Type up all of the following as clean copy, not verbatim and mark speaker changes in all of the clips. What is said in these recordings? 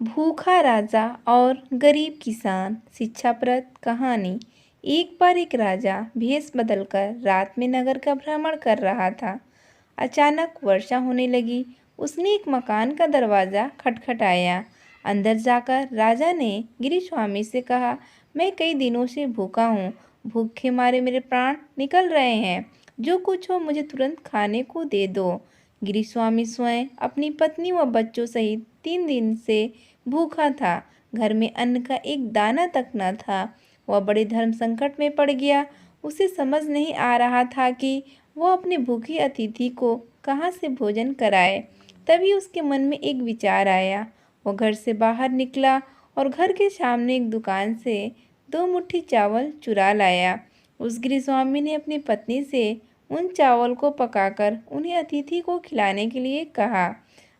Speaker 1: भूखा राजा और गरीब किसान शिक्षाप्रद कहानी। एक बार एक राजा भेष बदलकर रात में नगर का भ्रमण कर रहा था। अचानक वर्षा होने लगी। उसने एक मकान का दरवाज़ा खटखटाया। अंदर जाकर राजा ने गिरिस्वामी से कहा, मैं कई दिनों से भूखा हूँ। भूख के मारे मेरे प्राण निकल रहे हैं। जो कुछ हो मुझे तुरंत खाने को दे दो। गिरिस्वामी स्वयं अपनी पत्नी व बच्चों सहित 3 दिन से भूखा था। घर में अन्न का एक दाना तक न था। वह बड़े धर्म संकट में पड़ गया। उसे समझ नहीं आ रहा था कि वह अपने भूखे अतिथि को कहाँ से भोजन कराए। तभी उसके मन में एक विचार आया। वह घर से बाहर निकला और घर के सामने एक दुकान से 2 मुट्ठी चावल चुरा लाया। उस गृहस्वामी ने अपनी पत्नी से उन चावल को पकाकर उन्हें अतिथि को खिलाने के लिए कहा।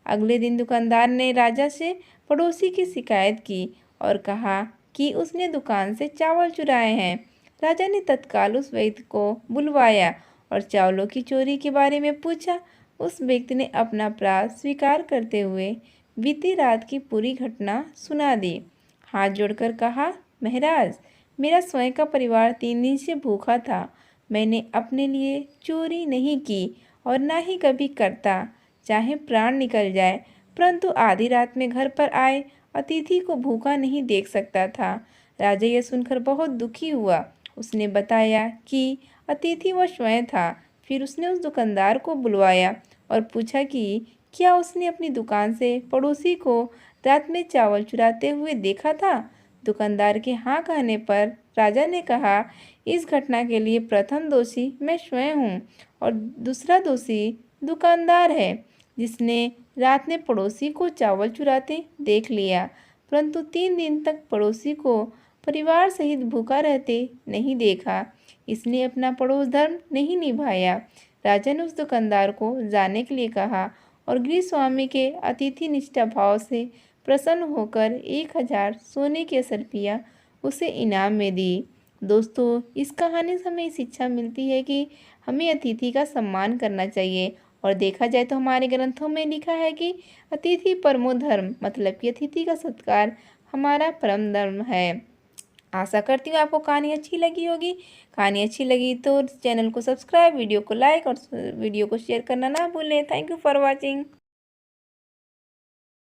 Speaker 1: अगले दिन दुकानदार ने राजा से पड़ोसी की शिकायत की और कहा कि उसने दुकान से चावल चुराए हैं। राजा ने तत्काल उस व्यक्ति को बुलवाया और चावलों की चोरी के बारे में पूछा। उस व्यक्ति ने अपना अपराध स्वीकार करते हुए बीती रात की पूरी घटना सुना दी। हाथ जोड़कर कहा, महाराज, मेरा स्वयं का परिवार 3 दिन से भूखा था। मैंने अपने लिए चोरी नहीं की और ना ही कभी करता, चाहे प्राण निकल जाए। परंतु आधी रात में घर पर आए अतिथि को भूखा नहीं देख सकता था। राजा यह सुनकर बहुत दुखी हुआ। उसने बताया कि अतिथि वह स्वयं था। फिर उसने उस दुकानदार को बुलवाया और पूछा कि क्या उसने अपनी दुकान से पड़ोसी को रात में चावल चुराते हुए देखा था। दुकानदार के हाँ कहने पर राजा ने कहा, इस घटना के लिए प्रथम दोषी मैं स्वयं हूँ और दूसरा दोषी दुकानदार है, जिसने रात में पड़ोसी को चावल चुराते देख लिया, परंतु 3 दिन तक पड़ोसी को परिवार सहित भूखा रहते नहीं देखा। इसने अपना पड़ोस धर्म नहीं निभाया। राजा ने उस दुकानदार को जाने के लिए कहा और गृहस्वामी के अतिथि निष्ठा भाव से प्रसन्न होकर 1000 सोने की असरफियाँ उसे इनाम में दी। दोस्तों, इस कहानी से हमें शिक्षा मिलती है कि हमें अतिथि का सम्मान करना चाहिए। और देखा जाए तो हमारे ग्रंथों में लिखा है कि अतिथि परमो धर्म, मतलब कि अतिथि का सत्कार हमारा परम धर्म है। आशा करती हूँ आपको कहानी अच्छी लगी होगी। कहानी अच्छी लगी तो चैनल को सब्सक्राइब, वीडियो को लाइक और वीडियो को शेयर करना ना भूलें। Thank you for watching.